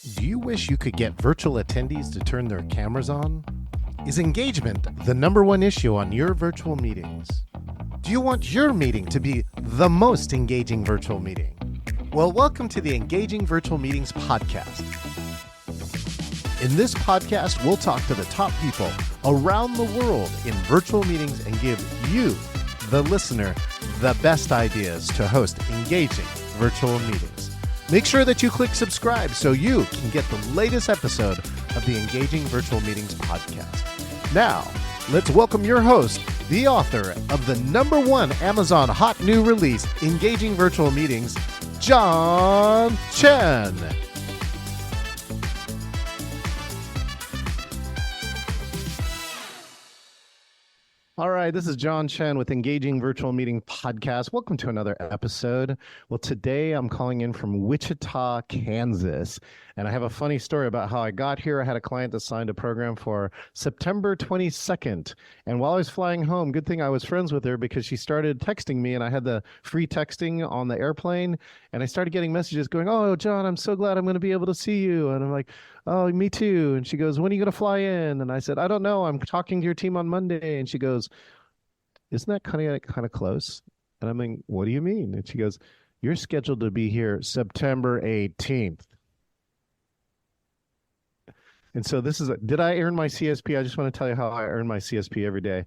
Do you wish you could get virtual attendees to turn their cameras on? Is engagement the number one issue on your virtual meetings? Do you want your meeting to be the most engaging virtual meeting? Well, welcome to the Engaging Virtual Meetings podcast. In this podcast, we'll talk to the top people around the world in virtual meetings and give you, the listener, the best ideas to host engaging virtual meetings. Make sure that you click subscribe so you can get the latest episode of the Engaging Virtual Meetings podcast. Now, let's welcome your host, the author of the #1 Amazon hot new release, Engaging Virtual Meetings, John Chen. All right, this is John Chen with Engaging Virtual Meeting Podcast. Welcome to another episode. Well, today I'm calling in from Wichita, Kansas, and I have a funny story about how I got here. I had a client that signed a program for September 22nd, and while I was flying home, good thing I was friends with her because she started texting me, and I had the free texting on the airplane, and I started getting messages going, "Oh, John, I'm so glad I'm going to be able to see you," and I'm like, "Oh, me too." And she goes, "When are you going to fly in?" And I said, "I don't know. I'm talking to your team on Monday." And she goes, "Isn't that kind of close?" And I'm like, "What do you mean?" And she goes, "You're scheduled to be here September 18th. And so did I earn my CSP? I just want to tell you how I earn my CSP every day.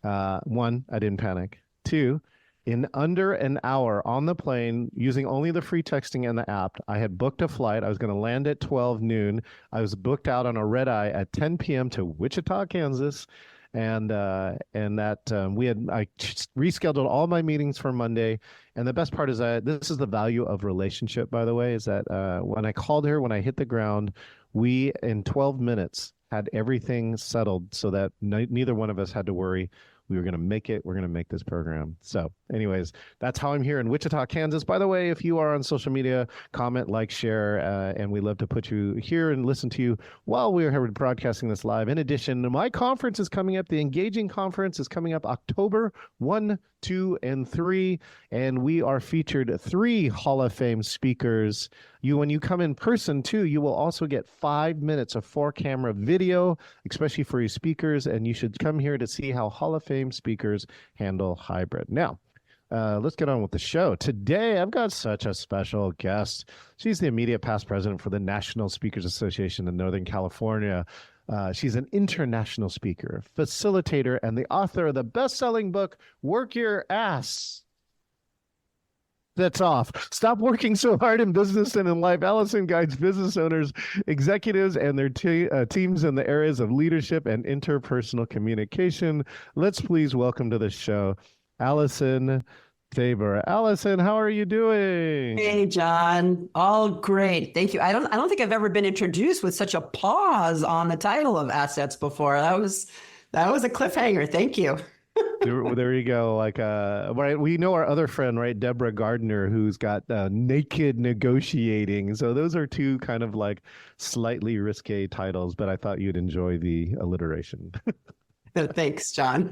One, I didn't panic. Two, in under an hour on the plane, using only the free texting and the app, I had booked a flight. I was going to land at 12 noon. I was booked out on a red eye at 10 p.m. to Wichita, Kansas. And I rescheduled all my meetings for Monday. And the best part is that this is the value of relationship, by the way, is that when I called her, when I hit the ground, we, in 12 minutes, had everything settled so that neither one of us had to worry. We were going to make it. We're going to make this program. So anyways, that's how I'm here in Wichita, Kansas. By the way, if you are on social media, comment, like, share, and we love to put you here and listen to you while we're here broadcasting this live. In addition, my conference is coming up. The Engaging Conference is coming up October 1, 2, and 3, and we are featured 3 Hall of Fame speakers. When you come in person too, you will also get 5 minutes of 4-camera video, especially for your speakers, and you should come here to see how Hall of Fame speakers handle hybrid. Now, let's get on with the show. Today, I've got such a special guest. She's the immediate past president for the National Speakers Association in Northern California. She's an international speaker, facilitator, and the author of the best-selling book, Work Your Ass That's Off. Stop working so hard in business and in life. Allison guides business owners, executives, and their teams in the areas of leadership and interpersonal communication. Let's please welcome to the show, Allison Tabor. Allison, how are you doing? Hey, John. All great. Thank you. I don't think I've ever been introduced with such a pause on the title of assets before. That was a cliffhanger. Thank you. There you go. Right, we know our other friend, right, Deborah Gardner, who's got naked negotiating. So those are 2 kind of like slightly risque titles, but I thought you'd enjoy the alliteration. Thanks, John.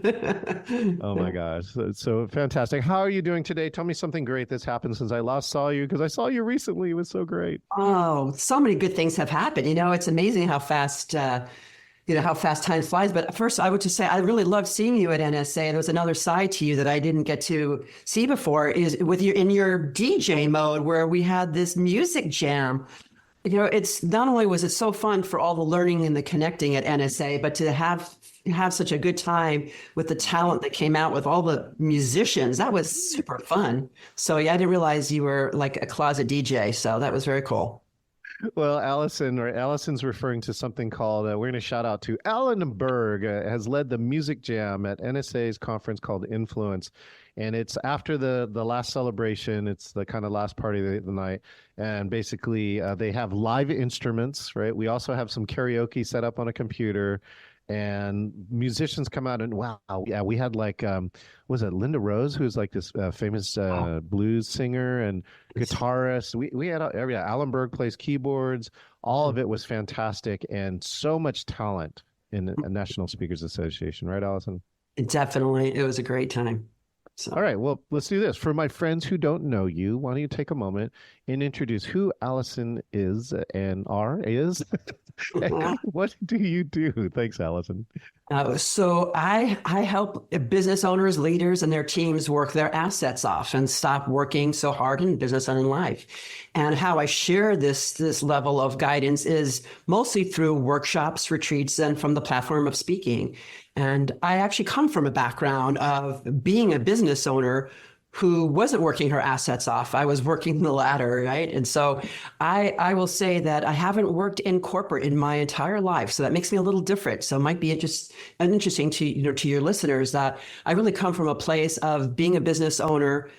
Oh my gosh. So fantastic. How are you doing today? Tell me something great that's happened since I last saw you, because I saw you recently. It was so great. Oh, so many good things have happened. It's amazing how fast time flies. But first, I would just say I really love seeing you at NSA. There was another side to you that I didn't get to see before, is with you in your DJ mode, where we had this music jam. It's not only was it so fun for all the learning and the connecting at NSA, but to have such a good time with the talent that came out with all the musicians. That was super fun. So yeah, I didn't realize you were like a closet DJ. So that was very cool. Well, Allison's referring to something called, we're going to shout out to Alan Berg, has led the music jam at NSA's conference called Influence. And it's after the last celebration. It's the kind of last party of the night. And basically, they have live instruments, right? We also have some karaoke set up on a computer. And musicians come out and wow, yeah, we had was it Linda Rose, who's like this famous blues singer and guitarist. We had Alan Berg plays keyboards. All of it was fantastic, and so much talent in the National Speakers Association, right, Allison? Definitely, it was a great time. All So. right, well, let's do this. For my friends who don't know you, why don't you take a moment and introduce who Allison is and is? And what do you do? Thanks, Allison. So I help business owners, leaders, and their teams work their assets off and stop working so hard in business and in life. And how I share this level of guidance is mostly through workshops, retreats, and from the platform of speaking. And I actually come from a background of being a business owner who wasn't working her assets off. I was working the ladder, right? And so I will say that I haven't worked in corporate in my entire life. So that makes me a little different. So it might be just interesting to your listeners that I really come from a place of being a business owner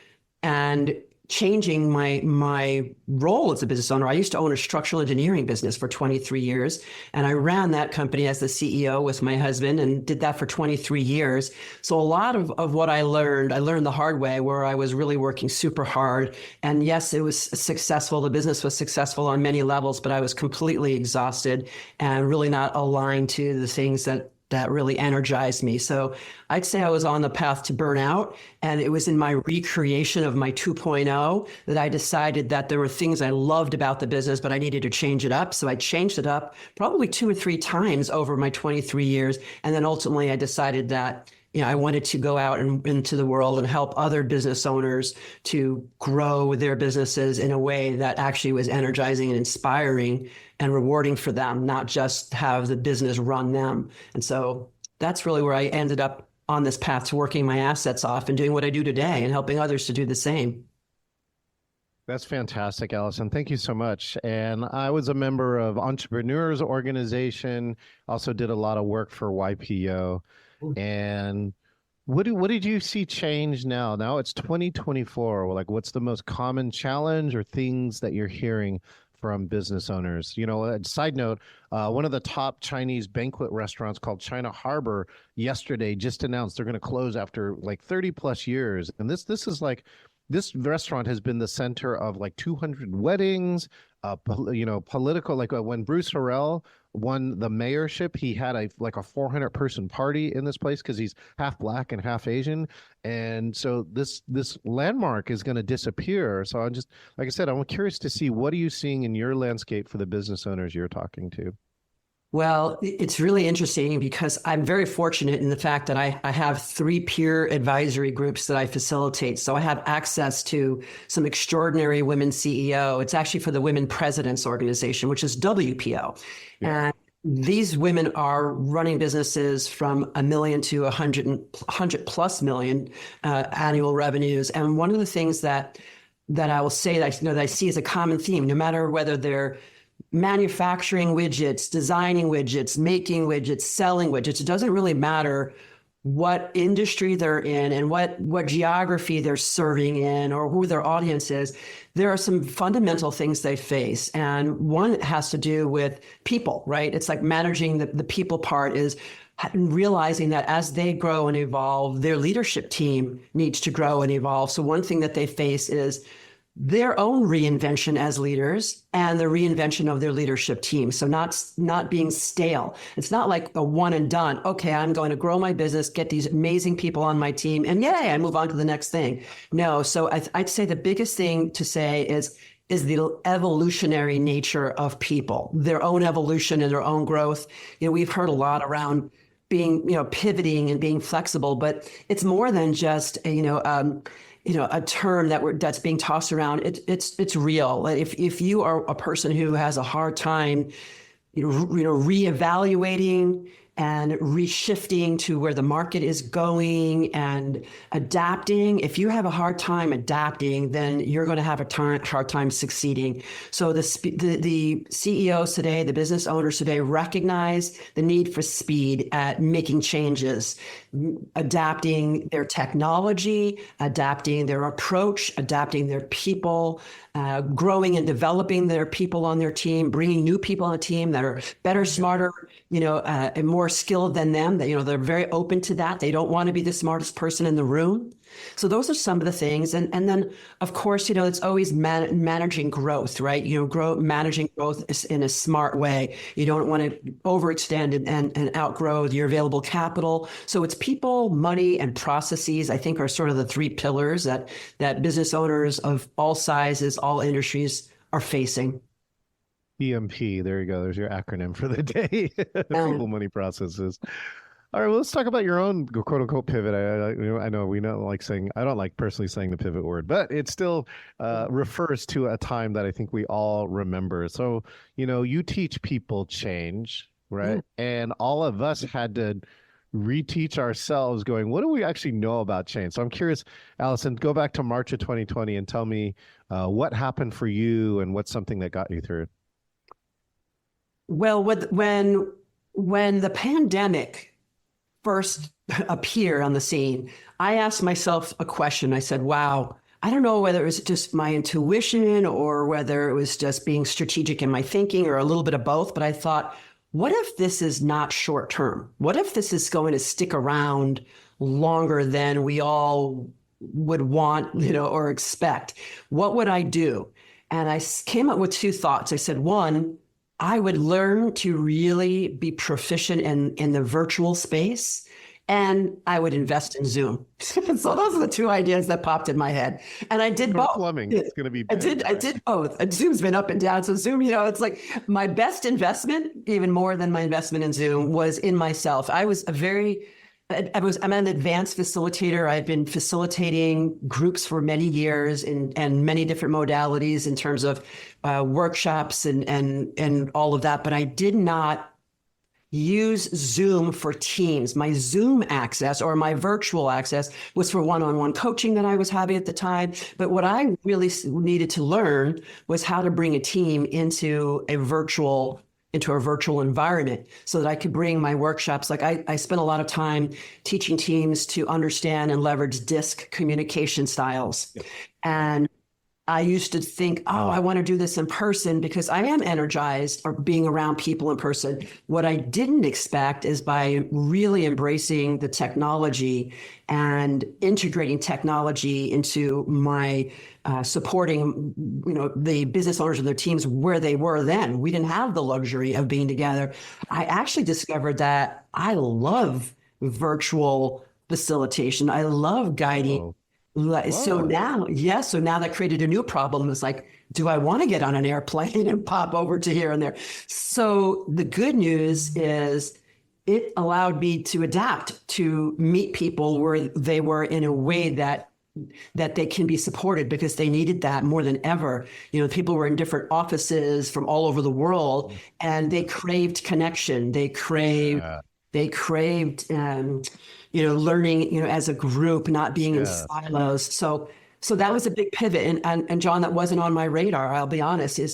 and changing my role as a business owner. I used to own a structural engineering business for 23 years, and I ran that company as the CEO with my husband and did that for 23 years. So a lot of what I learned the hard way, where I was really working super hard. And yes, it was successful. The business was successful on many levels, but I was completely exhausted and really not aligned to the things that really energized me. So I'd say I was on the path to burnout. And it was in my recreation of my 2.0 that I decided that there were things I loved about the business, but I needed to change it up. So I changed it up probably 2 or 3 times over my 23 years. And then ultimately I decided that I wanted to go out and into the world and help other business owners to grow their businesses in a way that actually was energizing and inspiring and rewarding for them, not just have the business run them. And so that's really where I ended up on this path to working my assets off and doing what I do today and helping others to do the same. That's fantastic, Allison. Thank you so much. And I was a member of Entrepreneurs Organization, also did a lot of work for YPO. And what did you see change now? Now it's 2024. Like, what's the most common challenge or things that you're hearing from business owners? Side note, one of the top Chinese banquet restaurants called China Harbor yesterday just announced they're going to close after like 30 plus years. And this is like, this restaurant has been the center of like 200 weddings, political, like when Bruce Harrell won the mayorship, he had a 400 person party in this place because he's half black and half Asian. And so this landmark is going to disappear. So I'm just, like I said, I'm curious to see, what are you seeing in your landscape for the business owners you're talking to? Well, it's really interesting because I'm very fortunate in the fact that I have 3 peer advisory groups that I facilitate. So I have access to some extraordinary women CEO. It's actually for the Women Presidents Organization, which is WPO. Yeah. And these women are running businesses from $1 million to 100 plus million annual revenues. And one of the things that I will say that I see as a common theme, no matter whether they're manufacturing widgets, designing widgets, making widgets, selling widgets. It doesn't really matter what industry they're in and what geography they're serving in or who their audience is. There are some fundamental things they face. And one has to do with people, right? It's like managing the people part is realizing that as they grow and evolve, their leadership team needs to grow and evolve. So one thing that they face is their own reinvention as leaders and the reinvention of their leadership team. So not being stale. It's not like a one and done. Okay, I'm going to grow my business, get these amazing people on my team, and yay, I move on to the next thing. No, so I'd say the biggest thing to say is the evolutionary nature of people, their own evolution and their own growth. We've heard a lot around being, pivoting and being flexible, but it's more than just a term that's being tossed around. It's real. If you are a person who has a hard time, reevaluating and reshifting to where the market is going and adapting. If you have a hard time adapting, then you're going to have a hard time succeeding. So the CEOs today, the business owners today recognize the need for speed at making changes, adapting their technology, adapting their approach, adapting their people, growing and developing their people on their team, bringing new people on the team that are better, smarter, and more more skilled than them. That, they're very open to that. They don't want to be the smartest person in the room. So those are some of the things. And then, of course, it's always managing growth, right? Managing growth is in a smart way. You don't want to overextend and outgrow your available capital. So it's people, money, and processes, I think, are sort of the three pillars that business owners of all sizes, all industries are facing. PMP. There you go. There's your acronym for the day. People, money, processes. All right. Well, let's talk about your own quote unquote pivot. I know we don't like saying, I don't like personally saying the pivot word, but it still refers to a time that I think we all remember. So, you teach people change, right? And all of us had to reteach ourselves going, what do we actually know about change? So I'm curious, Allison, go back to March of 2020 and tell me what happened for you and what's something that got you through it. Well, when the pandemic first appeared on the scene, I asked myself a question. I said, wow, I don't know whether it was just my intuition or whether it was just being strategic in my thinking or a little bit of both. But I thought, what if this is not short term? What if this is going to stick around longer than we all would want, or expect? What would I do? And I came up with two thoughts. I said, one, I would learn to really be proficient in the virtual space, and I would invest in Zoom. So those are the two ideas that popped in my head. And I did both. Plumbing. It's going to be big, I did both. And Zoom's been up and down. So Zoom, it's like my best investment, even more than my investment in Zoom, was in myself. I'm an advanced facilitator. I've been facilitating groups for many years and many different modalities in terms of workshops and all of that. But I did not use Zoom for teams. My Zoom access or my virtual access was for one-on-one coaching that I was having at the time. But what I really needed to learn was how to bring a team into a virtual environment so that I could bring my workshops. Like I spent a lot of time teaching teams to understand and leverage DISC communication styles. Yep. And I used to think, I want to do this in person because I am energized or being around people in person. What I didn't expect is by really embracing the technology and integrating technology into my supporting, the business owners and their teams where they were then. We didn't have the luxury of being together. I actually discovered that I love virtual facilitation. I love guiding. Oh. So now that created a new problem. It's like, do I want to get on an airplane and pop over to here and there? So the good news is it allowed me to adapt to meet people where they were in a way that they can be supported because they needed that more than ever. People were in different offices from all over the world and they craved connection. They craved learning, as a group, not being in silos. So that was a big pivot. And John, that wasn't on my radar. I'll be honest, they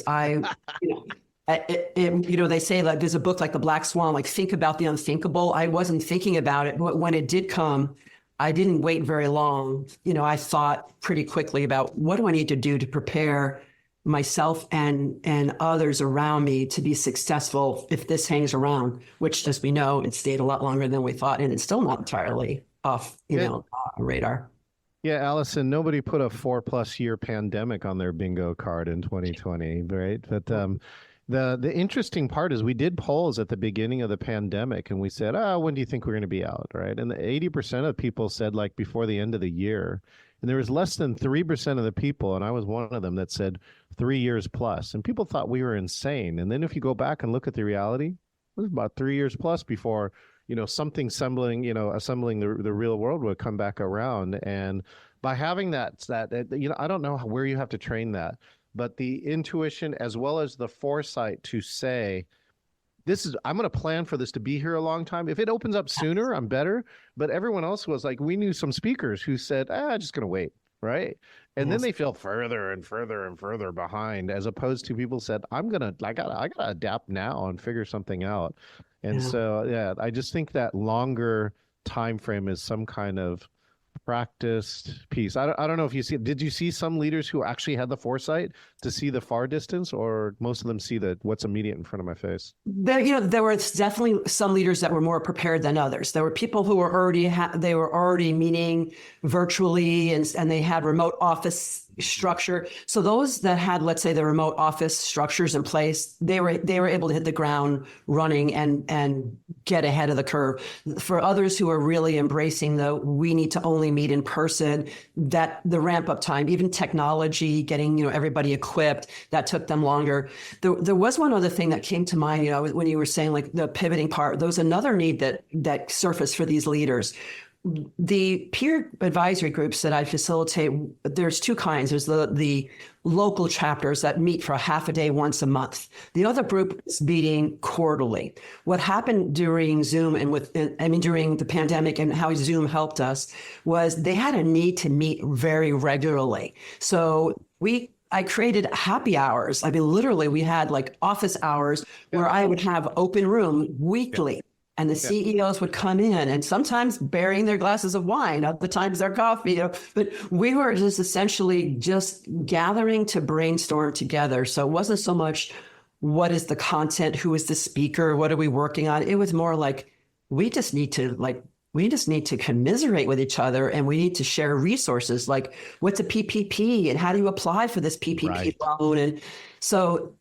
say like there's a book like The Black Swan, like think about the unthinkable. I wasn't thinking about it, but when it did come, I didn't wait very long. I thought pretty quickly about what do I need to do to prepare myself and others around me to be successful if this hangs around, which, as we know, it stayed a lot longer than we thought, and it's still not entirely off, radar. Yeah, Allison, nobody put a 4+ year pandemic on their bingo card in 2020, right? But the interesting part is we did polls at the beginning of the pandemic, and we said, when do you think we're going to be out, right? And the 80% of people said like before the end of the year. And there was less than 3% of the people, and I was one of them, that said 3 years plus. And people thought we were insane. And then if you go back and look at the reality, it was about 3 years plus before, something assembling the real world would come back around. And by having that, I don't know where you have to train that, but the intuition as well as the foresight to say, I'm going to plan for this to be here a long time. If it opens up sooner, I'm better. But everyone else was like, we knew some speakers who said, just going to wait. Right. And then they feel further and further and further behind, as opposed to people said, I gotta adapt now and figure something out. And so, I just think that longer time frame is some kind of practiced piece. I don't know if you see, did you see some leaders who actually had the foresight to see the far distance, or most of them see what's immediate in front of my face? There were definitely some leaders that were more prepared than others. There were people who were already meeting virtually, and they had remote office structure. So those that had, let's say, the remote office structures in place, they were able to hit the ground running and get ahead of the curve. For others who are really embracing we need to only meet in person, that the ramp up time, even technology, getting everybody equipped, that took them longer. There was one other thing that came to mind, when you were saying like the pivoting part. There was another need that surfaced for these leaders. The peer advisory groups that I facilitate, there's two kinds. There's the local chapters that meet for a half a day once a month. The other group is meeting quarterly. What happened during Zoom during the pandemic, and how Zoom helped us, was they had a need to meet very regularly. So I created happy hours. I mean, literally, we had like office hours where I would have open room weekly. And the CEOs would come in, and sometimes bearing their glasses of wine, other times their coffee. But we were just essentially just gathering to brainstorm together. So it wasn't so much what is the content, who is the speaker, what are we working on. It was more like we just need to commiserate with each other, and we need to share resources, like what's a PPP and how do you apply for this PPP loan. And so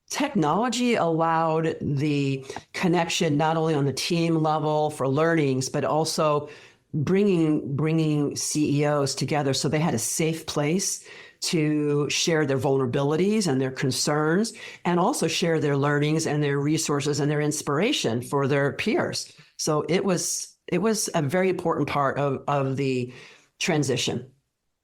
technology allowed the connection not only on the team level for learnings, but also bringing CEOs together, so they had a safe place to share their vulnerabilities and their concerns, and also share their learnings and their resources and their inspiration for their peers. So it was a very important part of the transition.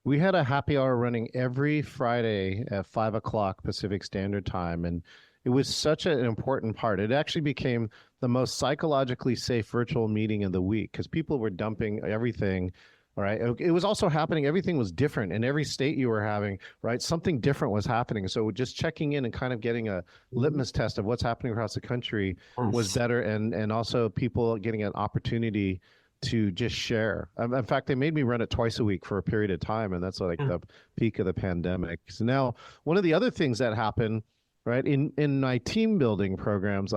We had a happy hour running every Friday at 5 o'clock Pacific Standard Time. And it was such an important part. It actually became the most psychologically safe virtual meeting of the week because people were dumping everything. All right. It was also happening. Everything was different in every state you were having, right? Something different was happening. So just checking in and kind of getting a litmus test of what's happening across the country was better. And also people getting an opportunity to just share. In fact, they made me run it twice a week for a period of time, and that's like the peak of the pandemic. So now, one of the other things that happened, right, in my team building programs,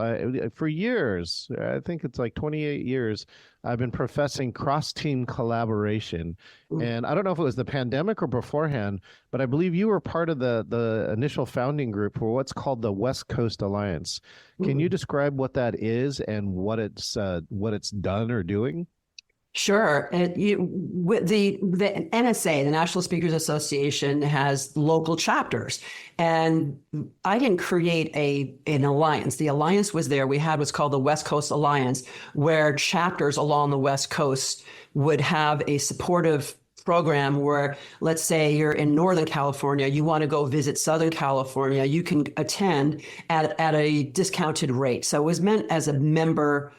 for years, I think it's like 28 years, I've been professing cross-team collaboration. And I don't know if it was the pandemic or beforehand, but I believe you were part of the initial founding group for what's called the West Coast Alliance. Can you describe what that is and what it's done or doing? Sure. The NSA, the National Speakers Association, has local chapters. And I didn't create an alliance. The alliance was there. We had what's called the West Coast Alliance, where chapters along the West Coast would have a supportive program where, let's say you're in Northern California, you want to go visit Southern California, you can attend at a discounted rate. So it was meant as a member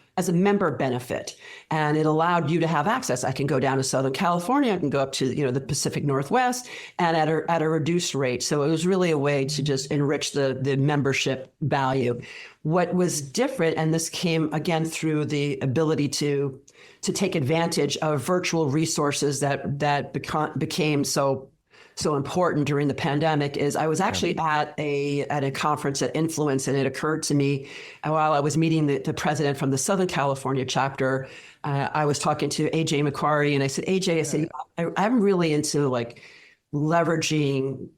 benefit, and it allowed you to have access. I can go down to Southern California, I can go up to the Pacific Northwest, and at a reduced rate. So it was really a way to just enrich the membership value. What was different, and this came again through the ability to take advantage of virtual resources that became so important during the pandemic, is I was actually at a conference at Influence, and it occurred to me while I was meeting the president from the Southern California chapter. I was talking to AJ McQuarrie, and I said, AJ, I'm really into like leveraging,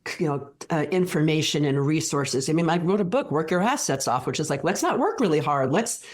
information and resources. I mean, I wrote a book, Work Your Assets Off, which is like, let's not work really hard. Let's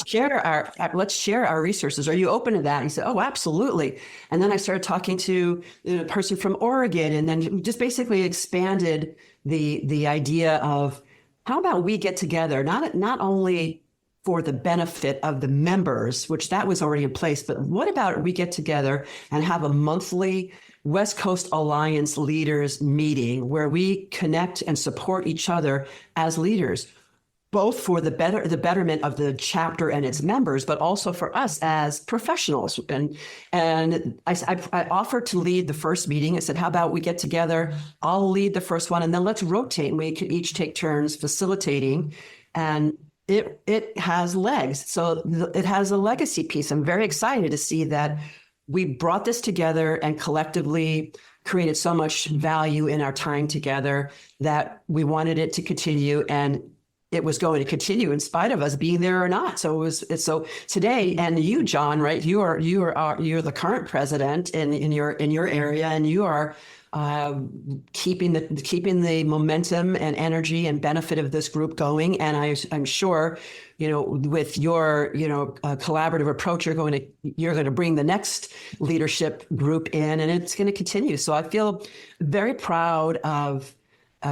share our resources. Are you open to that? And he said, oh, absolutely. And then I started talking to a person from Oregon, and then just basically expanded the idea of how about we get together, not only for the benefit of the members, which that was already in place, but what about we get together and have a monthly West Coast Alliance leaders meeting where we connect and support each other as leaders, both for the betterment of the chapter and its members, but also for us as professionals. And I offered to lead the first meeting. I said, how about we get together? I'll lead the first one, and then let's rotate, and we can each take turns facilitating. And it has legs. So it has a legacy piece. I'm very excited to see that we brought this together and collectively created so much value in our time together that we wanted it to continue, and it was going to continue in spite of us being there or not. So so today, and you, John, right? You're the current president in your area, and you are keeping the momentum and energy and benefit of this group going. And I'm sure, with your collaborative approach, you're going to bring the next leadership group in, and it's going to continue. So I feel very proud of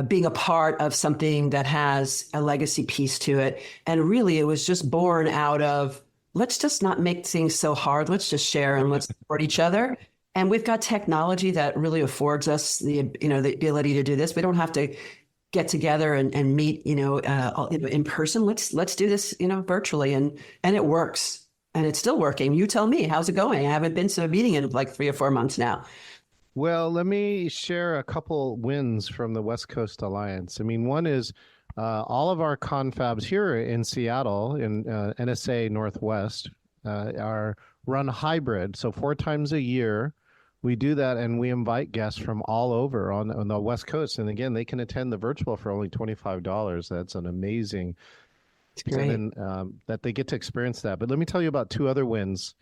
being a part of something that has a legacy piece to it. And really, it was just born out of, let's just not make things so hard. Let's just share and let's support each other. And we've got technology that really affords us the ability to do this. We don't have to get together and meet, in person. Let's do this, virtually, and it works, and it's still working. You tell me, how's it going? I haven't been to a meeting in like 3 or 4 months now. Well, let me share a couple wins from the West Coast Alliance. I mean, one is all of our confabs here in Seattle, in NSA Northwest, are run hybrid. So 4 times a year, we do that, and we invite guests from all over on the West Coast. And again, they can attend the virtual for only $25. That's an amazing thing, that they get to experience that. But let me tell you about 2 other wins.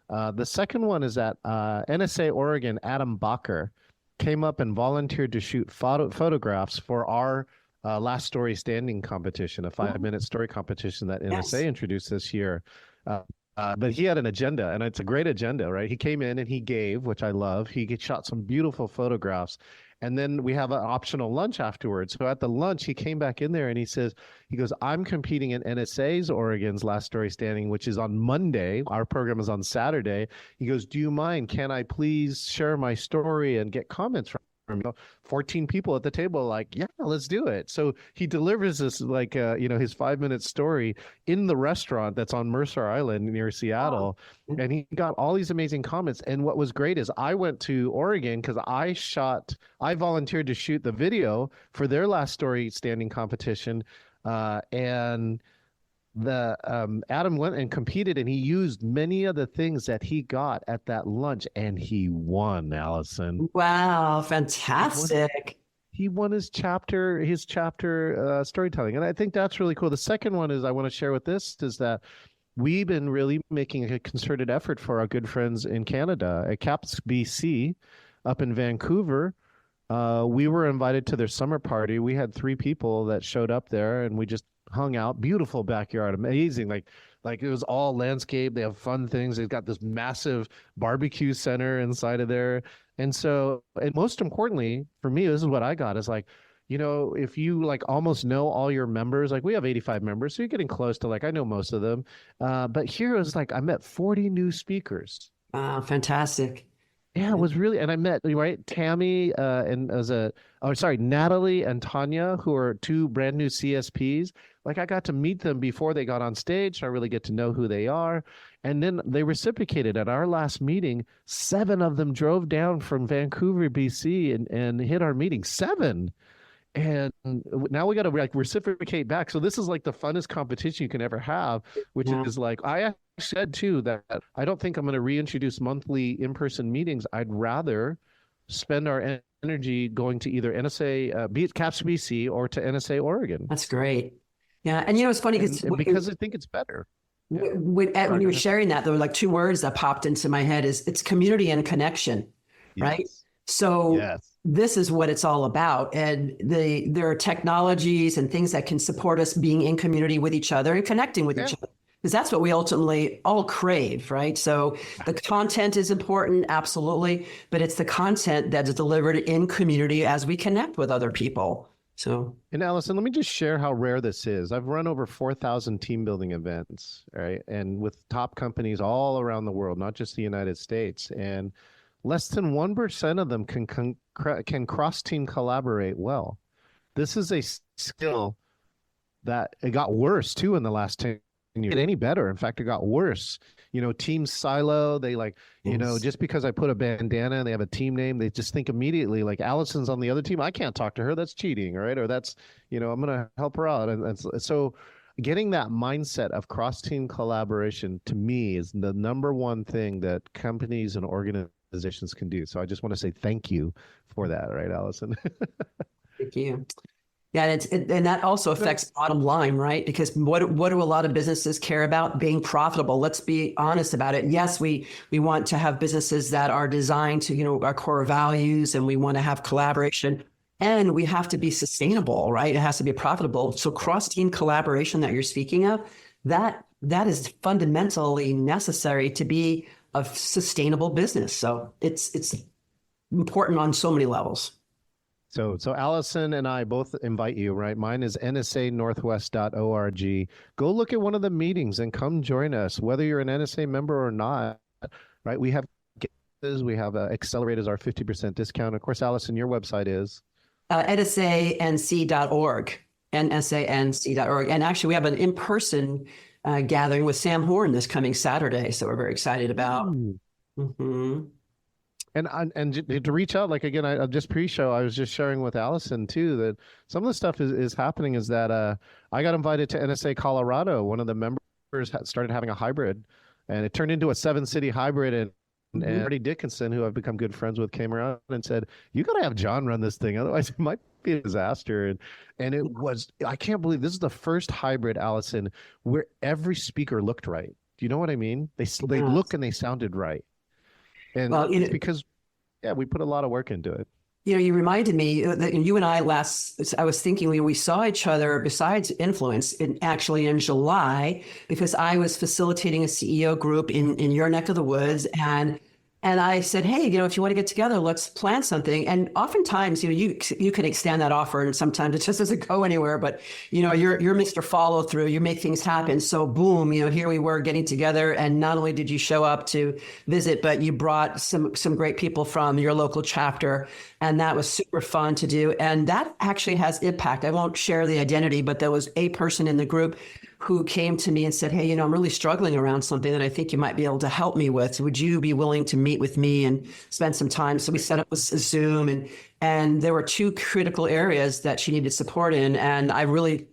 The second one is that NSA Oregon, Adam Bacher, came up and volunteered to shoot photographs for our Last Story Standing competition, a 5-minute story competition that NSA introduced this year. But he had an agenda, and it's a great agenda, right? He came in and he gave, which I love. He shot some beautiful photographs. And then we have an optional lunch afterwards. So at the lunch, he came back in there and he goes, I'm competing in NSA's Oregon's Last Story Standing, which is on Monday. Our program is on Saturday. He goes, do you mind? Can I please share my story and get comments from 14 people at the table, like, yeah, let's do it. So he delivers this, like, his 5-minute story in the restaurant that's on Mercer Island near Seattle. Wow. And he got all these amazing comments. And what was great is I went to Oregon because I volunteered to shoot the video for their Last Story Standing competition. And Adam went and competed, and he used many of the things that he got at that lunch, and he won, Allison. Wow, fantastic. He won his chapter storytelling. And I think that's really cool. The second one is I want to share with this is that we've been really making a concerted effort for our good friends in Canada at CAPS BC up in Vancouver. We were invited to their summer party. We had 3 people that showed up there, and we just hung out. Beautiful backyard, amazing. Like it was all landscape. They have fun things. They've got this massive barbecue center inside of there. And so, and most importantly for me, this is what I got is like, if you like almost know all your members, like we have 85 members, so you're getting close to, like, I know most of them. But here it was like I met 40 new speakers. Wow, fantastic. Yeah, it was really, and I met, right, Tammy Natalie and Tanya, who are 2 brand new CSPs. Like, I got to meet them before they got on stage, so I really get to know who they are. And then they reciprocated at our last meeting. 7 of them drove down from Vancouver, BC, and hit our meeting. 7. And now we got to reciprocate back. So this is like the funnest competition you can ever have, which is like, I said too that I don't think I'm going to reintroduce monthly in-person meetings. I'd rather spend our energy going to either NSA, CAPS BC, or to NSA Oregon. That's great. Yeah. And it's funny because I think it's better. When you were sharing that, there were like 2 words that popped into my head it's community and connection, right? So this is what it's all about. And there are technologies and things that can support us being in community with each other and connecting with each other. Because that's what we ultimately all crave, right? So the content is important, absolutely, but it's the content that is delivered in community as we connect with other people. And Allison, let me just share how rare this is. I've run over 4,000 team building events, right? And with top companies all around the world, not just the United States. And less than 1% of them can cross-team collaborate well. This is a skill that it got worse too in the last 10 years. It any better. In fact, it got worse. Teams silo. They just because I put a bandana and they have a team name, they just think immediately like Allison's on the other team. I can't talk to her. That's cheating, right? Or that's, I'm going to help her out. And so getting that mindset of cross-team collaboration to me is the number one thing that companies and organizations can do. So I just want to say thank you for that, right, Allison? Thank you. Yeah, and that also affects bottom line, right? Because what do a lot of businesses care about? Being profitable. Let's be honest about it. Yes, we want to have businesses that are designed to, our core values, and we want to have collaboration, and we have to be sustainable, right? It has to be profitable. So cross-team collaboration that you're speaking of, that is fundamentally necessary to be a sustainable business. So it's important on so many levels. So Allison and I both invite you, right? Mine is nsanorthwest.org. Go look at one of the meetings and come join us, whether you're an NSA member or not, right? We have Accelerate as our 50% discount. Of course, Allison, your website is? nsanc.org, nsanc.org. And actually, we have an in-person gathering with Sam Horn this coming Saturday. So we're very excited about. Mm-hmm. And to reach out, like, again, I just pre-show, I was just sharing with Allison too, that some of the stuff is happening is that I got invited to NSA Colorado. One of the members started having a hybrid, and it turned into a 7-city hybrid. And Marty Dickinson, who I've become good friends with, came around and said, "You got to have John run this thing, otherwise it might be a disaster." And it was, I can't believe this is the first hybrid, Allison, where every speaker looked right. Do you know what I mean? They look and they sounded right. And well, it's because, we put a lot of work into it. You reminded me that you and I I was thinking we saw each other besides Influence actually in July, because I was facilitating a CEO group in your neck of the woods. And I said, hey, if you want to get together, let's plan something. And oftentimes, you can extend that offer, and sometimes it just doesn't go anywhere. But, you're Mr. Follow Through. You make things happen. So boom, here we were getting together. And not only did you show up to visit, but you brought some great people from your local chapter. And that was super fun to do. And that actually has impact. I won't share the identity, but there was a person in the group who came to me and said, hey, I'm really struggling around something that I think you might be able to help me with. Would you be willing to meet with me and spend some time? So we set up a Zoom, and there were 2 critical areas that she needed support in. And I really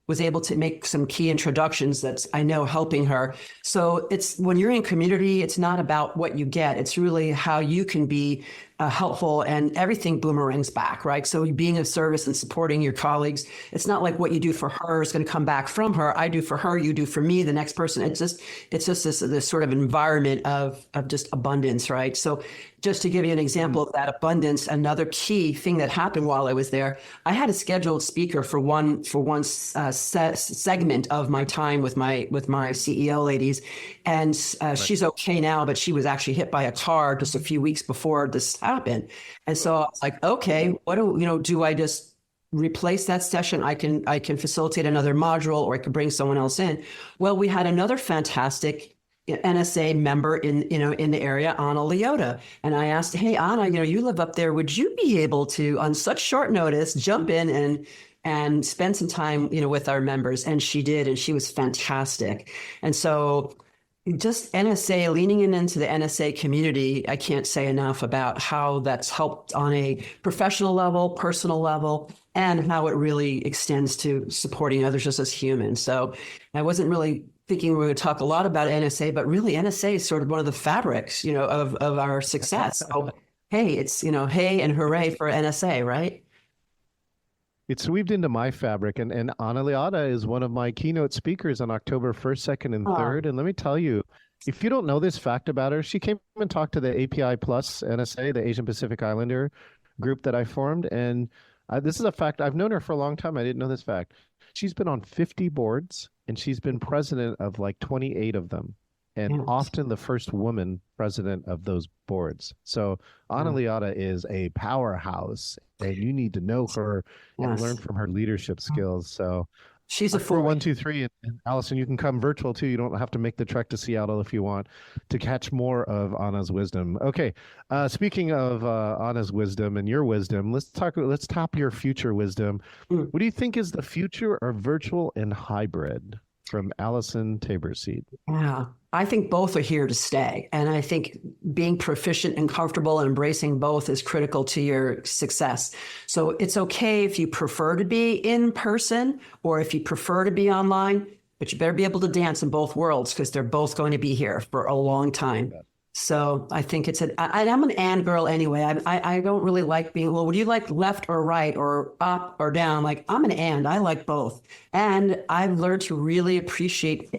was able to make some key introductions that's, I know, helping her. So it's, when you're in community, it's not about what you get. It's really how you can be helpful, and everything boomerangs back, right? So being of service and supporting your colleagues, it's not like what you do for her is going to come back from her. I do for her, you do for me, the next person. It's just this sort of environment of just abundance, right? So just to give you an example of that abundance, another key thing that happened while I was there, I had a scheduled speaker for one segment of my time with my CEO ladies, and she's okay now, but she was actually hit by a car just a few weeks before this happened. And so I was like, okay, what do I just replace that session? I can facilitate another module, or I could bring someone else in. Well, we had another fantastic NSA member in the area, Anna Leota. And I asked, hey, Anna, you live up there. Would you be able to, on such short notice, jump in and spend some time, with our members? And she did, and she was fantastic. And so just NSA, leaning into the NSA community, I can't say enough about how that's helped on a professional level, personal level, and how it really extends to supporting others just as humans. So I wasn't really thinking we would talk a lot about NSA, but really NSA is sort of one of the fabrics, of our success. So, hey, it's, hey and hooray for NSA, right? It's weaved into my fabric, and Ana Leota is one of my keynote speakers on October 1st, 2nd, and 3rd. And let me tell you, if you don't know this fact about her, she came and talked to the API Plus NSA, the Asian Pacific Islander group that I formed. And this is a fact. I've known her for a long time. I didn't know this fact. She's been on 50 boards, and she's been president of like 28 of them, and often the first woman president of those boards. So Ana Leota is a powerhouse, and you need to know her and learn from her leadership skills. So she's a 4123, and Allison, you can come virtual too. You don't have to make the trek to Seattle if you want to catch more of Anna's wisdom. Okay, speaking of Anna's wisdom and your wisdom, let's top your future wisdom. What do you think is the future of virtual and hybrid? from Allison Tabor seat. Yeah. I think both are here to stay. And I think being proficient and comfortable and embracing both is critical to your success. So it's okay if you prefer to be in person or if you prefer to be online, but you better be able to dance in both worlds because they're both going to be here for a long time. So I think I'm an and girl anyway. I don't really like being, well, would you like left or right or up or down? Like I'm an and, I like both. And I've learned to really appreciate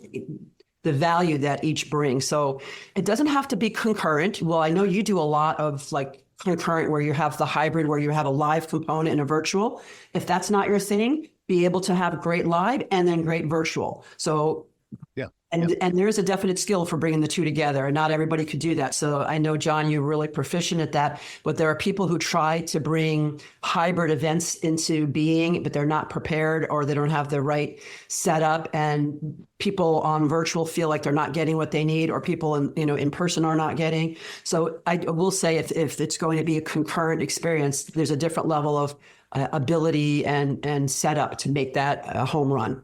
the value that each brings. So it doesn't have to be concurrent. Well, I know you do a lot of like concurrent where you have the hybrid, where you have a live component and a virtual. If that's not your thing, be able to have great live and then great virtual. So Yeah. and there's a definite skill for bringing the two together, and not everybody could do that. So I know, John, you're really proficient at that, but there are people who try to bring hybrid events into being, but they're not prepared or they don't have the right setup, and people on virtual feel like they're not getting what they need, or people in person are not getting. So I will say if it's going to be a concurrent experience, there's a different level of ability and setup to make that a home run.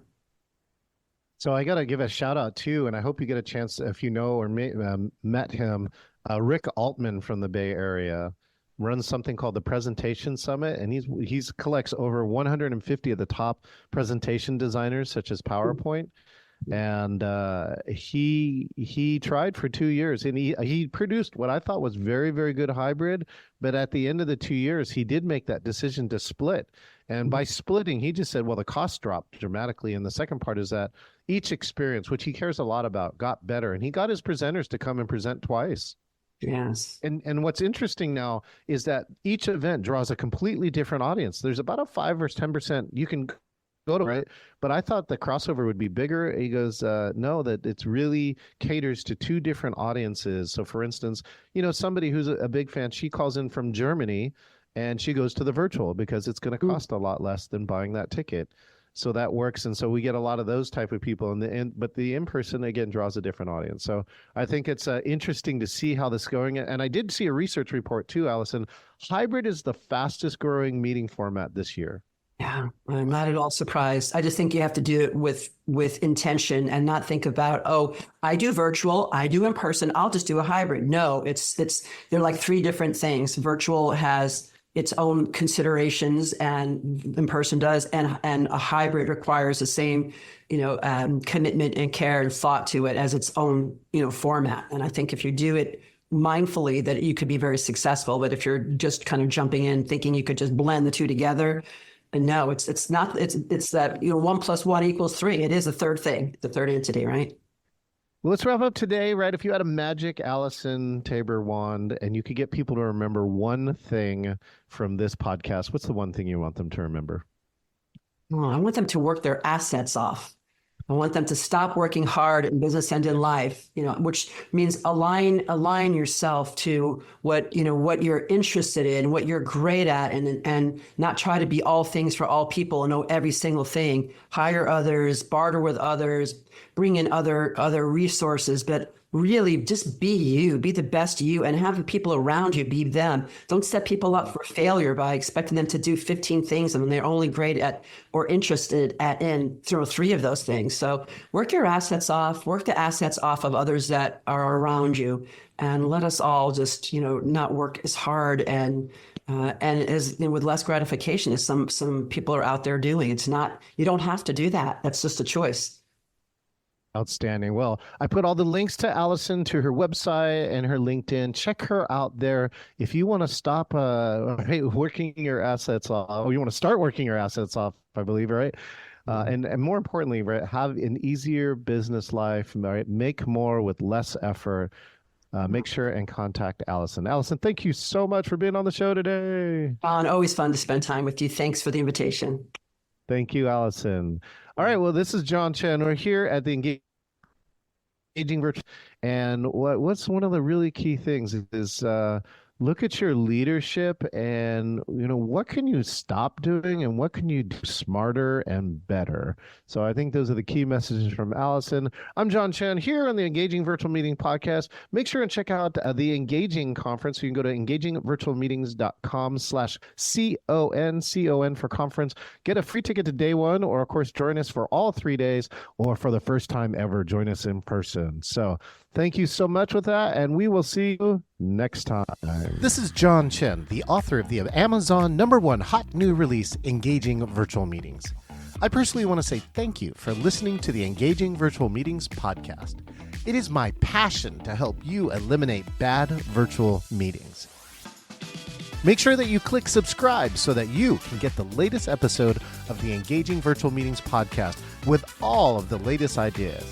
So I got to give a shout out too, and I hope you get a chance if you know or met him. Rick Altman from the Bay Area runs something called the Presentation Summit, and he's collects over 150 of the top presentation designers, such as PowerPoint. And he tried for 2 years, and he produced what I thought was very, very good hybrid. But at the end of the 2 years, he did make that decision to split. And by splitting, he just said, well, the cost dropped dramatically. And the second part is that each experience, which he cares a lot about, got better. And he got his presenters to come and present twice. Yes. And what's interesting now is that each event draws a completely different audience. There's about a 5 or 10% you can go to, right? But I thought the crossover would be bigger. He goes, no, that it's really caters to two different audiences. So for instance, somebody who's a big fan, she calls in from Germany and she goes to the virtual because it's going to cost a lot less than buying that ticket. So that works. And so we get a lot of those type of people but the in-person again draws a different audience. So I think it's interesting to see how this is going. And I did see a research report too, Allison. Hybrid is the fastest growing meeting format this year. Yeah, I'm not at all surprised. I just think you have to do it with intention and not think about, oh, I do virtual, I do in person, I'll just do a hybrid. No, they're like three different things. Virtual has its own considerations and in person does, and a hybrid requires the same, commitment and care and thought to it as its own, format. And I think if you do it mindfully, that you could be very successful. But if you're just kind of jumping in thinking you could just blend the two together, and no, it's not. It's that 1 + 1 = 3. It is a third thing, the third entity, right? Well, let's wrap up today, right? If you had a magic Allison Tabor wand and you could get people to remember one thing from this podcast, what's the one thing you want them to remember? Oh, I want them to work their assets off. I want them to stop working hard in business and in life, which means align yourself to what you're interested in, what you're great at, and not try to be all things for all people and know every single thing. Hire others, barter with others, bring in other resources, but really just be you, be the best you, and have the people around you be them. Don't set people up for failure by expecting them to do 15 things and they're only great at or interested in 3 of those things. So work your assets off, work the assets off of others that are around you, and let us all just, not work as hard and as with less gratification as some people are out there doing. It's not, you don't have to do that. That's just a choice. Outstanding. Well, I put all the links to Allison, to her website and her LinkedIn. Check her out there. If you want to stop working your assets off, or you want to start working your assets off, I believe, right? And more importantly, right, have an easier business life, right? Make more with less effort. Make sure and contact Allison. Allison, thank you so much for being on the show today. Always fun to spend time with you. Thanks for the invitation. Thank you, Allison. All right. Well, this is John Chen. We're here at the Engaging Virtual. And what's one of the really key things is look at your leadership and what can you stop doing and what can you do smarter and better. So I think those are the key messages from Allison. I'm John Chen here on the Engaging Virtual Meeting podcast. Make sure and check out the Engaging conference. You can go to engagingvirtualmeetings.com/CON for conference. Get a free ticket to day one, or of course join us for all 3 days, or for the first time ever join us in person. So thank you so much with that, and we will see you next time. This is John Chen, the author of the Amazon #1 hot new release, Engaging Virtual Meetings. I personally want to say thank you for listening to the Engaging Virtual Meetings podcast. It is my passion to help you eliminate bad virtual meetings. Make sure that you click subscribe so that you can get the latest episode of the Engaging Virtual Meetings podcast with all of the latest ideas.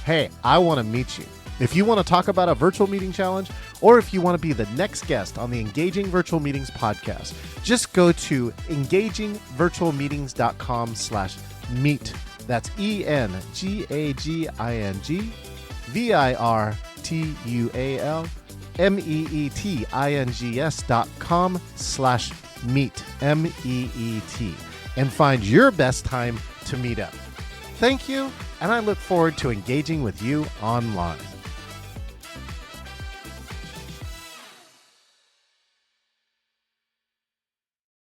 Hey, I want to meet you. If you want to talk about a virtual meeting challenge, or if you want to be the next guest on the Engaging Virtual Meetings podcast, just go to engagingvirtualmeetings.com/meet. That's engagingvirtualmeetings.com/meet, MEET, and find your best time to meet up. Thank you, and I look forward to engaging with you online.